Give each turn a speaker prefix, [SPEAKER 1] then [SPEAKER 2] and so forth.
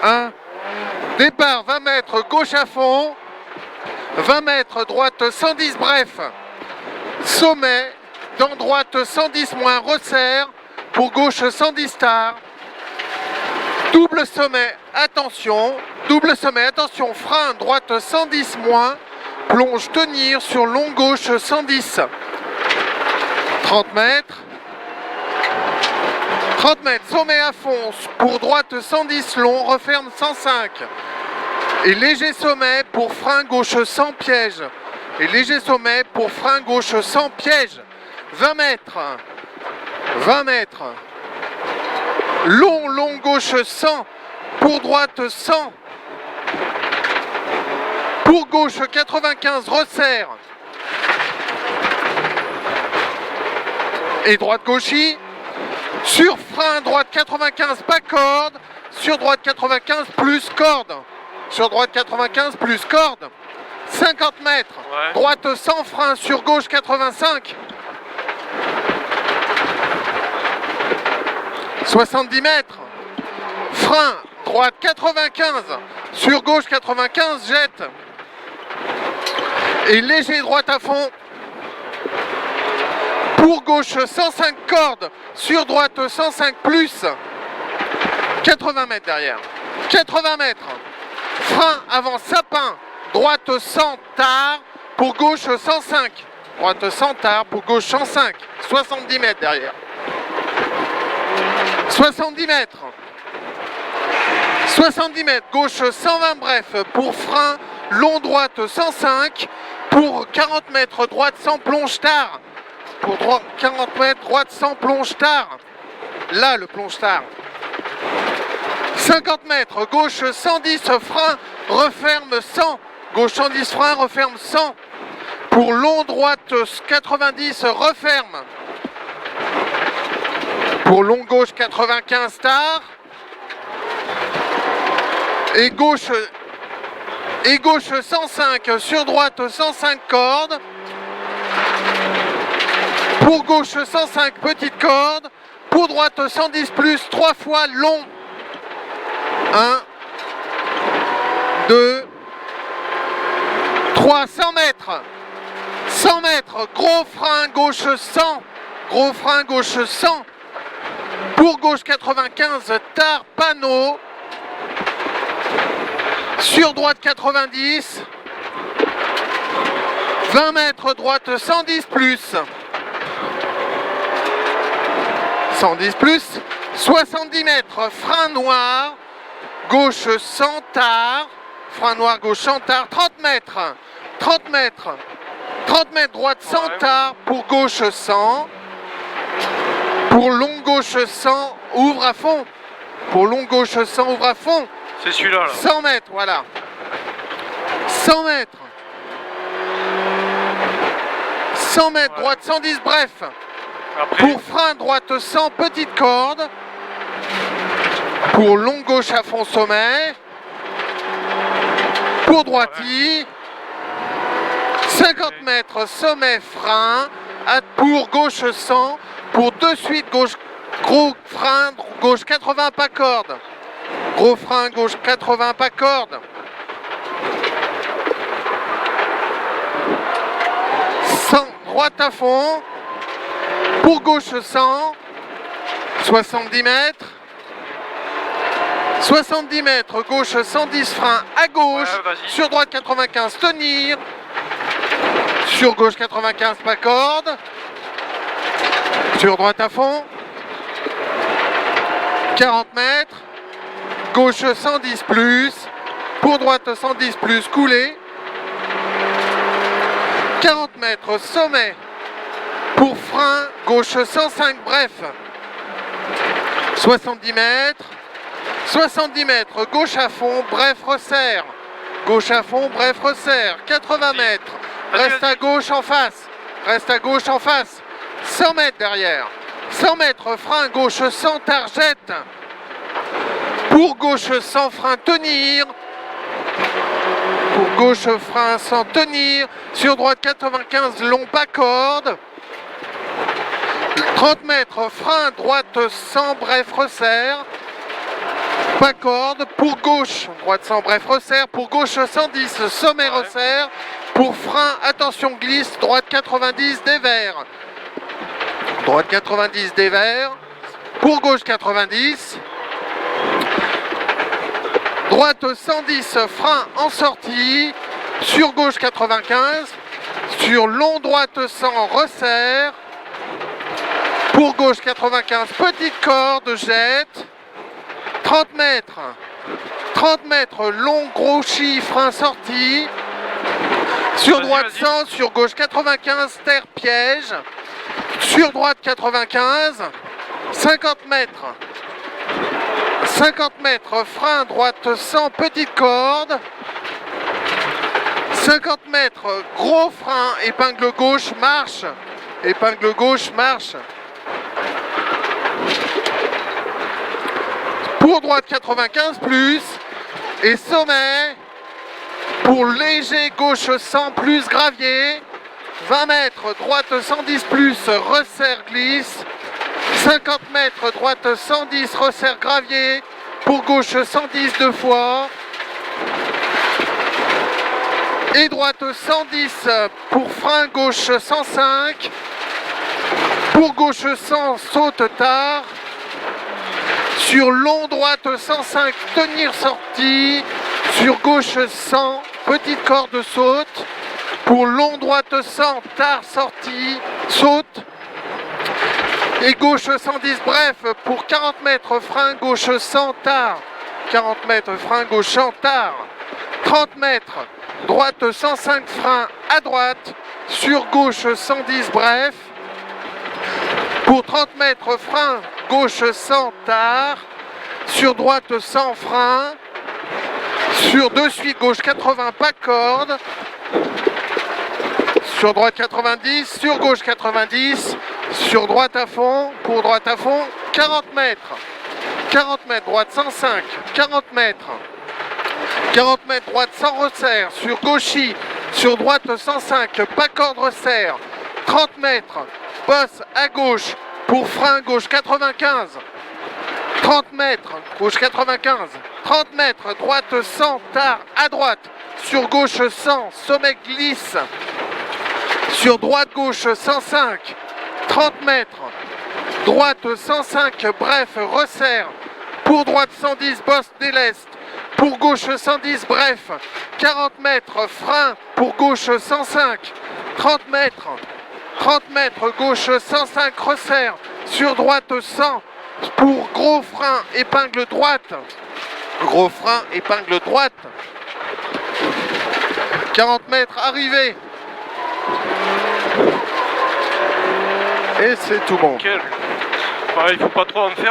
[SPEAKER 1] 1. Départ 20 mètres, gauche à fond. 20 mètres, droite 110, bref. Sommet, dans droite 110 moins, resserre. Pour gauche 110 star. Double sommet, attention. Double sommet, attention. Frein, droite 110 moins. Plonge, tenir sur long gauche 110. 30 mètres. 30 mètres, sommet à fond, pour droite 110 long, referme 105. Et léger sommet pour frein gauche sans piège. Et léger sommet pour frein gauche sans piège. 20 mètres. 20 mètres. Long gauche 100. Pour droite 100. Pour gauche 95, resserre. Et droite gauchis. Sur frein, droite 95, pas corde. Sur droite 95, plus corde. Sur droite 95, plus corde. 50 mètres. Ouais. Droite sans frein, sur gauche 85. 70 mètres. Frein, droite 95. Sur gauche 95, jette. Et léger droite à fond. Pour gauche 105 cordes, sur droite 105 plus. 80 mètres derrière. 80 mètres. Frein avant sapin, droite 100 tard, pour gauche 105. Droite 100 tard, pour gauche 105. 70 mètres derrière. 70 mètres. 70 mètres, gauche 120 bref, pour frein, long droite 105. Pour 40 mètres, droite sans plonge tard. Pour 40 mètres, droite sans plonge tard. Là, le plonge tard. 50 mètres, gauche 110, frein, referme 100. Gauche 110, frein, referme 100. Pour long droite 90, referme. Pour long gauche 95, tard. Et gauche 105, sur droite 105 cordes. Pour gauche 105, petite corde. Pour droite 110 plus, 3 fois long. 1, 2, 3, 100 mètres. 100 mètres, gros frein, gauche 100. Gros frein, gauche 100. Pour gauche 95, tard, panneau. Sur droite 90. 20 mètres, droite 110 plus. 110 plus. 70 mètres, frein noir. Gauche 100 tard. Frein noir, gauche 100 tard. 30 mètres. 30 mètres. 30 mètres, droite 100 tard. Pour gauche 100. Pour long gauche 100, ouvre à fond. Pour long gauche 100, ouvre à fond.
[SPEAKER 2] C'est celui-là.
[SPEAKER 1] 100 mètres, voilà. 100 mètres. 100 mètres, droite 110, bref.
[SPEAKER 2] Après.
[SPEAKER 1] Pour frein, droite 100, petite corde. Pour long gauche à fond, sommet. Pour droiti. 50 mètres, sommet, frein. Pour gauche 100. Pour de suite, gauche, gros frein, gauche 80, pas corde. Gros frein, gauche 80, pas corde. 100, droite à fond. Pour gauche 100. 70 mètres. 70 mètres, gauche 110, frein à gauche.
[SPEAKER 2] Ouais,
[SPEAKER 1] sur droite 95, tenir. Sur gauche 95, pas corde. Sur droite à fond. 40 mètres. Gauche 110 plus. Pour droite 110 plus, coulé. 40 mètres, sommet. Pour frein, gauche 105, bref. 70 mètres. 70 mètres, gauche à fond, bref, resserre. Gauche à fond, bref, resserre. 80 mètres. Reste à gauche en face. Reste à gauche en face. 100 mètres derrière. 100 mètres, frein, gauche 100, targette. Pour gauche 100, frein, tenir. Pour gauche, frein, 100, tenir. Sur droite 95, long, pas corde. 30 mètres, frein, droite 100, bref, resserre. pas corde, pour gauche, droite 100, bref, resserre, pour gauche 110, sommet resserre, pour frein, attention glisse, droite 90, dévers, droite 90, dévers, pour gauche 90, droite 110, frein en sortie, sur gauche 95, sur long droite 100, resserre, pour gauche 95, petite corde, jette, 30 mètres, long gros chi, frein sorti, sur droite 100, sur gauche 95, terre piège, sur droite 95, 50 mètres, frein droite 100, petite corde, 50 mètres, gros frein, épingle gauche, marche, pour droite 95 plus, et sommet, pour léger gauche 100 plus, gravier, 20 mètres, droite 110 plus, resserre glisse, 50 mètres, droite 110, resserre gravier, pour gauche 110 deux fois, et droite 110 pour frein, gauche 105, pour gauche 100, saute tard, sur long droite 105, tenir sortie, sur gauche 100, petite corde saute, pour long droite 100, tard sortie, saute, et gauche 110, bref, pour 40 mètres, frein gauche 100, tard, 40 mètres, frein gauche 100, tard, 30 mètres, droite 105, frein à droite, sur gauche 110, bref, pour 30 mètres, frein gauche 100, tard, sur droite 100, frein, sur de suite gauche 80, pas corde, sur droite 90, sur gauche 90, sur droite à fond, pour droite à fond, 40 mètres, droite 105, 40 mètres, droite sans resserre, sur gauchis, sur droite 105, pas corde resserre, 30 mètres, bosse à gauche, pour frein gauche 95, 30 mètres, gauche 95, 30 mètres, droite 100, tard à droite, sur gauche 100, sommet glisse, sur droite gauche 105, 30 mètres, droite 105, bref, resserre, pour droite 110, bosse déleste, pour gauche 110, bref, 40 mètres, frein, pour gauche 105, 30 mètres, gauche 105, resserre, sur droite 100, pour gros frein, épingle droite, 40 mètres, arrivée, et c'est tout bon.
[SPEAKER 2] Nickel. Pareil, il faut pas trop en faire.